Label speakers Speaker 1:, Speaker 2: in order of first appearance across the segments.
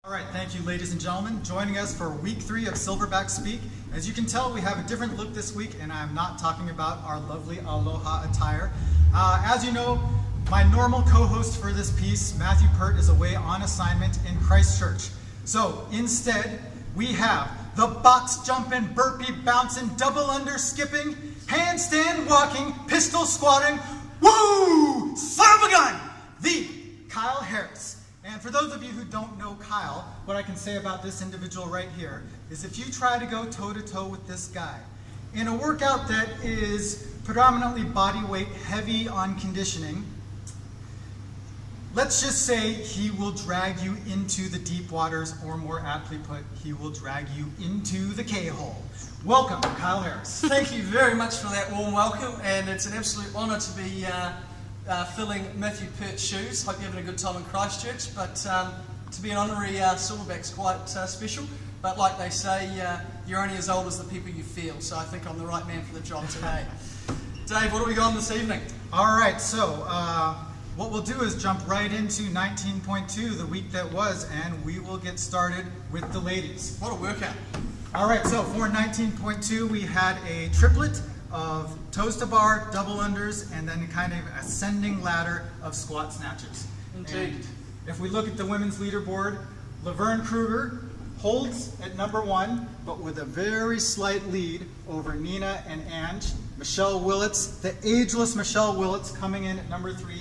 Speaker 1: All right, thank you, ladies and gentlemen. Joining us for week 3 of Silverbacks Speak. As you can tell, we have a different look this week, and I'm not talking about our lovely Aloha attire. As you know, my normal co-host for this piece, Matthew Pert, is away on assignment in Christchurch. So instead, we have the box jumping, burpee bouncing, double under skipping, handstand walking, pistol squatting, woo, son of a gun, the Kyle Harris. And for those of you who don't know Kyle, what I can say about this individual right here is if you try to go toe-to-toe with this guy in a workout that is predominantly body weight, heavy on conditioning, let's just say he will drag you into the deep waters, or more aptly put, he will drag you into the K-hole. Welcome, Kyle Harris.
Speaker 2: Thank you very much for that warm welcome, and it's an absolute honour to be filling Matthew Pert's shoes. Hope you're having a good time in Christchurch, but to be an honorary Silverback's quite special. But like they say, you're only as old as the people you feel, so I think I'm the right man for the job today. Dave, what have we got on this evening?
Speaker 1: All right, so what we'll do is jump right into 19.2, the week that was, and we will get started with the ladies.
Speaker 2: What a workout.
Speaker 1: All right, so for 19.2, we had a triplet of toes to bar, double unders, and then kind of ascending ladder of squat snatches.
Speaker 2: Indeed.
Speaker 1: And if we look at the women's leaderboard, Laverne Kruger holds at number 1, but with a very slight lead over Nina and Ange. Michelle Willits, the ageless Michelle Willits, coming in at number 3.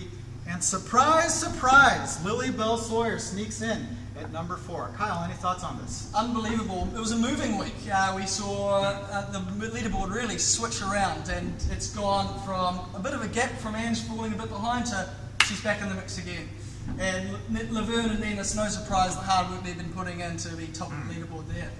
Speaker 1: And surprise, surprise, Lily Bell Sawyer sneaks in at number 4. Kyle, any thoughts on this?
Speaker 2: Unbelievable. It was a moving week. We saw the leaderboard really switch around, and it's gone from a bit of a gap from Ange falling a bit behind to she's back in the mix again. And Laverne and Nina, it's no surprise the hard work they've been putting in to be top of the leaderboard there.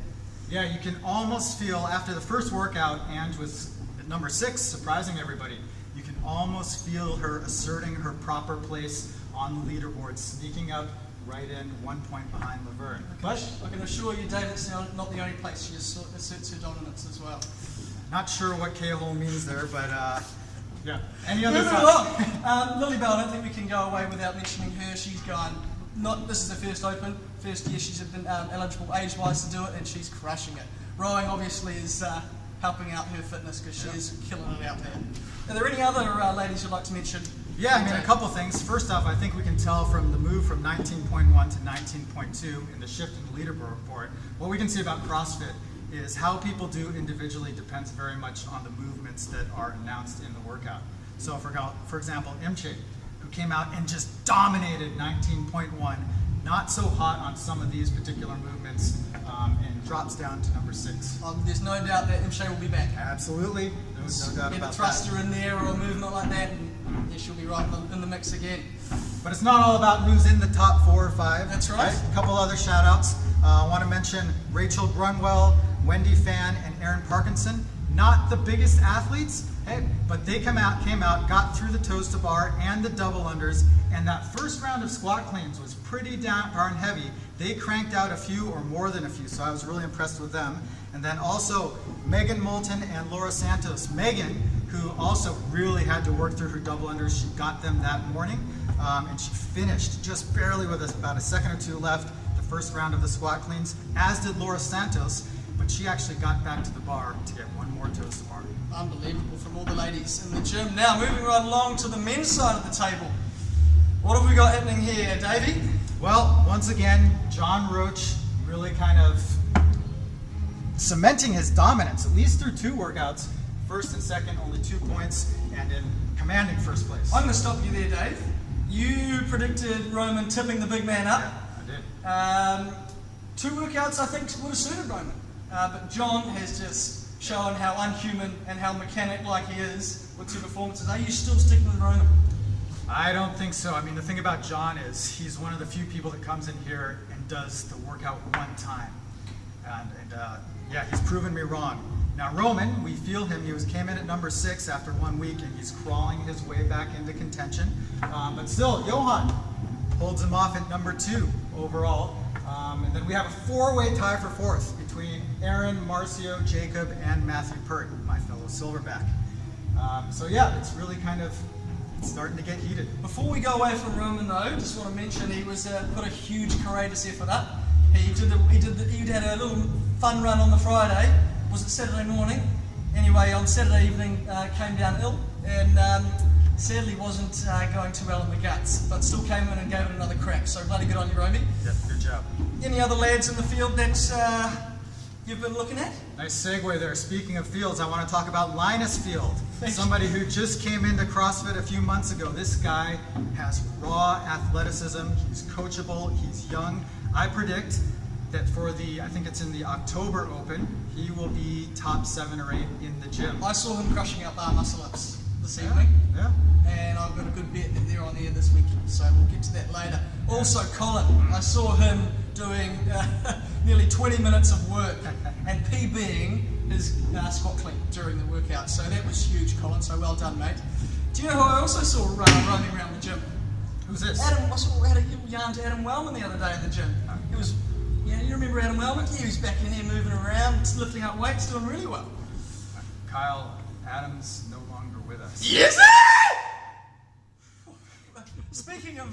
Speaker 1: Yeah, you can almost feel after the first workout, Ange was at number 6, surprising everybody. You can almost feel her asserting her proper place on the leaderboard, sneaking up right in 1 point behind Laverne.
Speaker 2: But I can assure you, Dave, it's not the only place she asserts her dominance as well.
Speaker 1: Not sure what K-hole means there, but yeah. Any other
Speaker 2: Moving
Speaker 1: thoughts?
Speaker 2: along. Lily Bell, I don't think we can go away without mentioning her. She's gone. This is her first open, first year she's been eligible age-wise to do it, and she's crushing it. Rowing obviously is helping out her fitness because she is killing it out there. Are there any other ladies you'd like to mention?
Speaker 1: Yeah, I mean, a couple things. First off, I think we can tell from the move from 19.1 to 19.2 in the shift in the leaderboard, what we can see about CrossFit is how people do individually depends very much on the movements that are announced in the workout. So for example, Imche, who came out and just dominated 19.1, not so hot on some of these particular movements, and drops down to number 6.
Speaker 2: There's no doubt that Imche will be back.
Speaker 1: Absolutely, no doubt
Speaker 2: Get
Speaker 1: about
Speaker 2: a thruster
Speaker 1: that.
Speaker 2: in there or a movement like that, and yeah, she'll be right in the mix again.
Speaker 1: But it's not all about who's in the top 4 or 5.
Speaker 2: That's right.
Speaker 1: A couple other shout outs. I want to mention Rachel Grunwell, Wendy Fan, and Erin Parkinson. Not the biggest athletes, but they came out, got through the toes to bar and the double unders, and that first round of squat cleans was pretty darn heavy. They cranked out a few or more than a few, so I was really impressed with them. And then also Megan Moulton and Laura Santos. Megan, who also really had to work through her double unders, she got them that morning, and she finished just barely with about a second or 2 left the first round of the squat cleans, as did Laura Santos, but she actually got back to the bar to get 1 more toes to bar.
Speaker 2: Unbelievable from all the ladies in the gym. Now, moving right along to the men's side of the table. What have we got happening here, Davey?
Speaker 1: Well, once again, John Roach really kind of cementing his dominance, at least through 2 workouts. First and second, only 2 points, and in commanding first place.
Speaker 2: I'm going to stop you there, Dave. You predicted Roman tipping the big man up.
Speaker 1: Yeah, I did.
Speaker 2: 2 workouts, I think, would have suited Roman. But John has just shown how unhuman and how mechanic-like he is with 2 performances. Are you still sticking with Roman?
Speaker 1: I don't think so. I mean, the thing about John is he's one of the few people that comes in here and does the workout 1 time. And yeah, he's proven me wrong. Now Roman, we feel him. He came in at number 6 after 1 week, and he's crawling his way back into contention. But still, Johan holds him off at number 2 overall. And then we have a 4-way tie for 4th between Aaron, Marcio, Jacob, and Matthew Pert, my fellow Silverback. So yeah, it's really kind of starting to get heated.
Speaker 2: Before we go away from Roman though, just want to mention he was put a huge courageous effort up. He had a little fun run on the Friday. Was it Saturday morning? Anyway, on Saturday evening, came down ill and sadly wasn't going too well in the guts, but still came in and gave it another crack. So bloody good on you, Romy.
Speaker 1: Yep, good job.
Speaker 2: Any other lads in the field that you've been looking at?
Speaker 1: Nice segue there. Speaking of fields, I want to talk about Linus Field.
Speaker 2: Thank
Speaker 1: Somebody who just came into CrossFit a few months ago. This guy has raw athleticism. He's coachable. He's young. I predict that for I think it's in the October Open, he will be top 7 or 8 in the gym.
Speaker 2: I saw him crushing out bar muscle-ups this evening.
Speaker 1: Yeah.
Speaker 2: And I've got a good bet that they're on air this week, so we'll get to that later. Also, Colin, I saw him doing nearly 20 minutes of work and PBing his squat clean during the workout, so that was huge, Colin, so well done, mate. Do you know who I also saw roaming around the gym?
Speaker 1: Who's this?
Speaker 2: Adam. I had a yarn to Adam Wellman the other day in the gym. He was, you remember Adam Wellman? He was back in here moving around, lifting up weights, doing really well.
Speaker 1: Kyle Adams no longer with us.
Speaker 2: Yes! Speaking of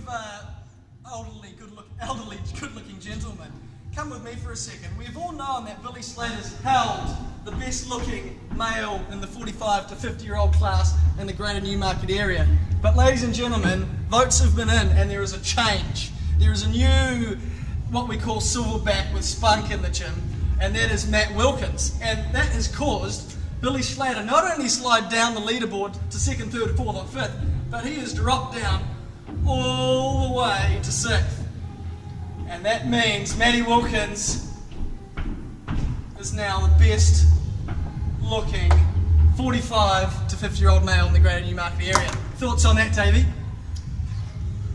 Speaker 2: elderly, good-looking gentlemen, come with me for a second. We've all known that Billy Slater's held the best-looking male in the 45 to 50-year-old class in the Greater Newmarket area. But ladies and gentlemen, votes have been in, and there is a change. There is a new, what we call silverback with spunk in the gym, and that is Matt Wilkins. And that has caused Billy Slater not only slide down the leaderboard to 2nd, 3rd, 4th, or 5th, but he has dropped down all the way to 6th. And that means Matty Wilkins is now the best looking 45 to 50-year-old male in the Greater Newmarket area. Thoughts on that, Davey?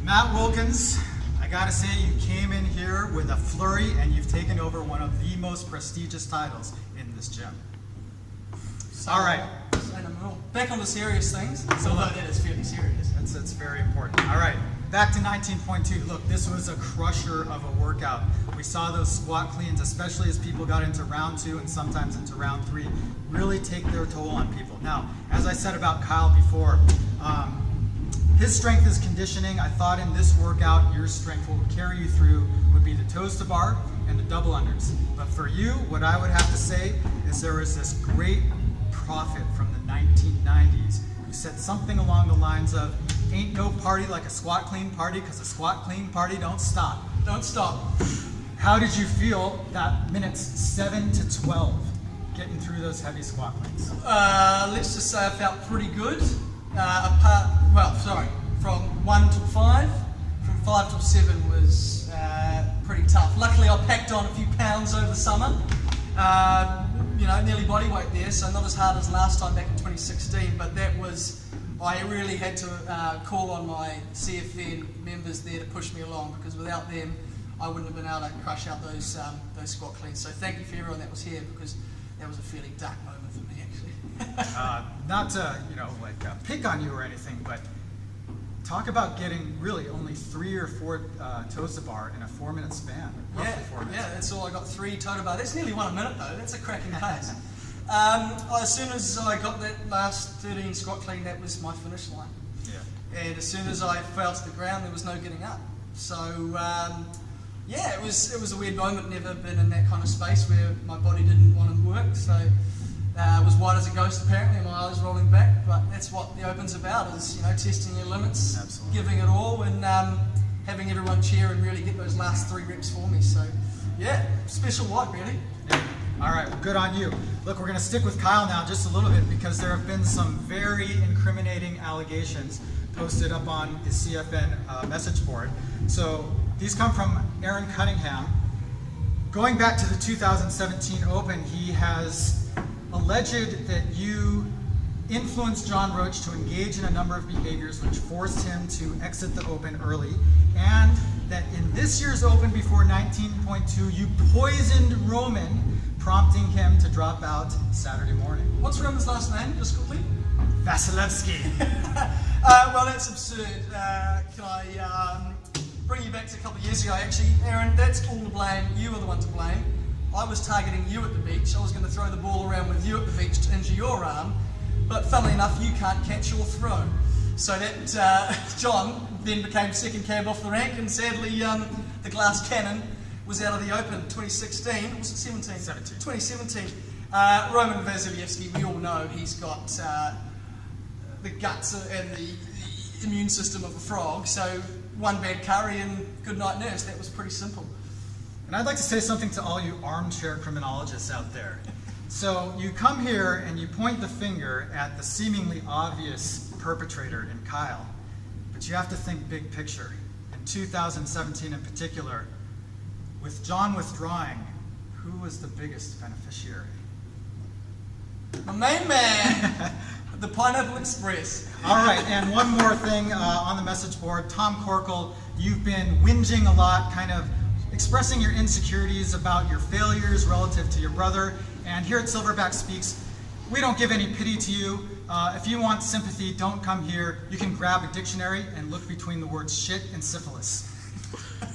Speaker 1: Matt Wilkins, I gotta say you came in here with a flurry and you've taken over one of the most prestigious titles in this gym. All right.
Speaker 2: Back on the serious things, although that is fairly serious.
Speaker 1: That's very important. All right, back to 19.2. Look, this was a crusher of a workout. We saw those squat cleans, especially as people got into round 2 and sometimes into round 3, really take their toll on people. Now, as I said about Kyle before, his strength is conditioning. I thought in this workout, your strength, what would carry you through would be the toes to bar and the double unders. But for you, what I would have to say is there was this great prophet from the 1990s who said something along the lines of, ain't no party like a squat clean party, because a squat clean party don't stop.
Speaker 2: Don't stop.
Speaker 1: How did you feel that minutes 7 to 12 getting through those heavy squat cleans?
Speaker 2: Let's just say I felt pretty good. From 1 till 5. From 5 till 7 was pretty tough. Luckily, I packed on a few pounds over the summer. Nearly body weight there, so not as hard as last time back in 2016, but that was, I really had to call on my CFN members there to push me along, because without them, I wouldn't have been able to crush out those squat cleans. So thank you for everyone that was here, because that was a fairly dark moment for me, actually.
Speaker 1: Not to, pick on you or anything, but talk about getting really only 3 or 4 toes to bar in a 4-minute span. Roughly 4 minutes.
Speaker 2: Yeah, that's all I got, 3 toe to bar. That's nearly 1 a minute though. That's a cracking pace. As soon as I got that last 13 squat clean, that was my finish line.
Speaker 1: Yeah.
Speaker 2: And as soon as I fell to the ground, there was no getting up. So it was a weird moment. Never been in that kind of space where my body didn't want to work. So I was white as a ghost apparently, my eyes rolling back. But that's what the Open's about: is testing your limits,
Speaker 1: Absolutely.
Speaker 2: giving it all, and having everyone cheer and really get those last 3 reps for me. So special white really.
Speaker 1: Yeah. All right, well, good on you. Look, we're going to stick with Kyle now just a little bit, because there have been some very incriminating allegations posted up on the CFN message board. So these come from Aaron Cunningham. Going back to the 2017 Open, he has alleged that you influenced John Roach to engage in a number of behaviors which forced him to exit the Open early, and that in this year's Open before 19.2, you poisoned Roman, prompting him to drop out Saturday morning.
Speaker 2: What's Roman's last name, just quickly?
Speaker 1: Vasilevsky.
Speaker 2: Well, that's absurd. Can I bring you back to a couple of years ago? Actually, Aaron, that's all to blame. You were the one to blame. I was targeting you at the beach. I was going to throw the ball around with you at the beach to injure your arm, but funnily enough, you can't catch your throw. So that John then became second cab off the rank, and sadly, the glass cannon was out of the Open 2016, or was it 17?
Speaker 1: 17.
Speaker 2: 2017. Roman Vasilevsky, we all know he's got the guts and the immune system of a frog, so one bad curry and good night nurse. That was pretty simple.
Speaker 1: And I'd like to say something to all you armchair criminologists out there. So you come here and you point the finger at the seemingly obvious perpetrator in Kyle, but you have to think big picture. In 2017 in particular, with John withdrawing, who was the biggest beneficiary?
Speaker 2: My main man, the Pineapple Express.
Speaker 1: All right, and one more thing on the message board. Tom Corkle, you've been whinging a lot, kind of expressing your insecurities about your failures relative to your brother. And here at Silverback Speaks, we don't give any pity to you. If you want sympathy, don't come here. You can grab a dictionary and look between the words shit and syphilis.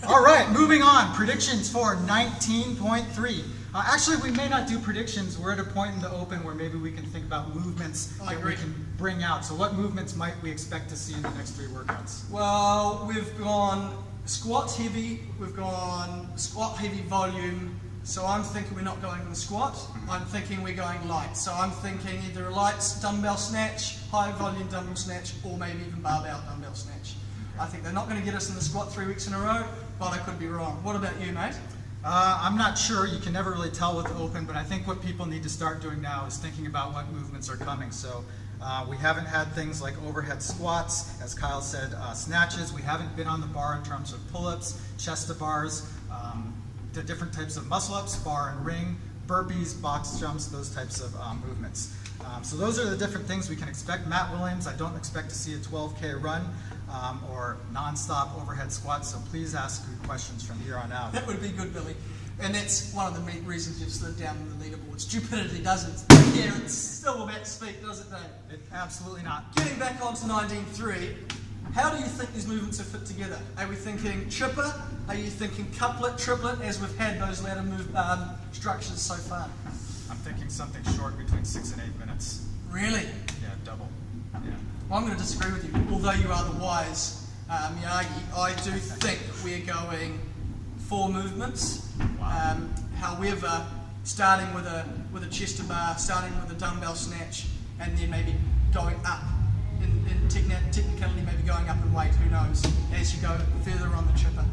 Speaker 1: All right, moving on. Predictions for 19.3. Actually, we may not do predictions. We're at a point in the Open where maybe we can think about movements that we can bring out. So what movements might we expect to see in the next 3 workouts?
Speaker 2: Well, we've gone squat heavy, we've gone squat heavy volume, so I'm thinking we're not going with the squat, I'm thinking we're going light. So I'm thinking either a light dumbbell snatch, high volume dumbbell snatch, or maybe even barbell dumbbell snatch. I think they're not going to get us in the squat 3 weeks in a row, but I could be wrong. What about you, mate?
Speaker 1: I'm not sure. You can never really tell with the Open, but I think what people need to start doing now is thinking about what movements are coming. So we haven't had things like overhead squats, as Kyle said, snatches. We haven't been on the bar in terms of pull-ups, chest to bars, the different types of muscle-ups, bar and ring, burpees, box jumps, those types of movements. So those are the different things we can expect. Matt Williams, I don't expect to see a 12K run or non-stop overhead squats, so please ask good questions from here on out.
Speaker 2: That would be good, Billy. And that's one of the main reasons you've slid down in the leaderboard. Stupidity doesn't. Yeah, it's still about speed, does it, Dave?
Speaker 1: Absolutely not.
Speaker 2: Getting back onto 19.3, how do you think these movements are fit together? Are we thinking chipper? Are you thinking couplet, triplet, as we've had those ladder move structures so far?
Speaker 1: I'm thinking something short between 6 and 8 minutes.
Speaker 2: Really?
Speaker 1: Yeah, double. Yeah.
Speaker 2: Well, I'm going to disagree with you. Although you are the wise Miyagi, I do think we're going 4 movements.
Speaker 1: Wow.
Speaker 2: However, starting with a chest to bar, starting with a dumbbell snatch, and then maybe going up in technicality, maybe going up in weight. Who knows? As you go further on the chipper.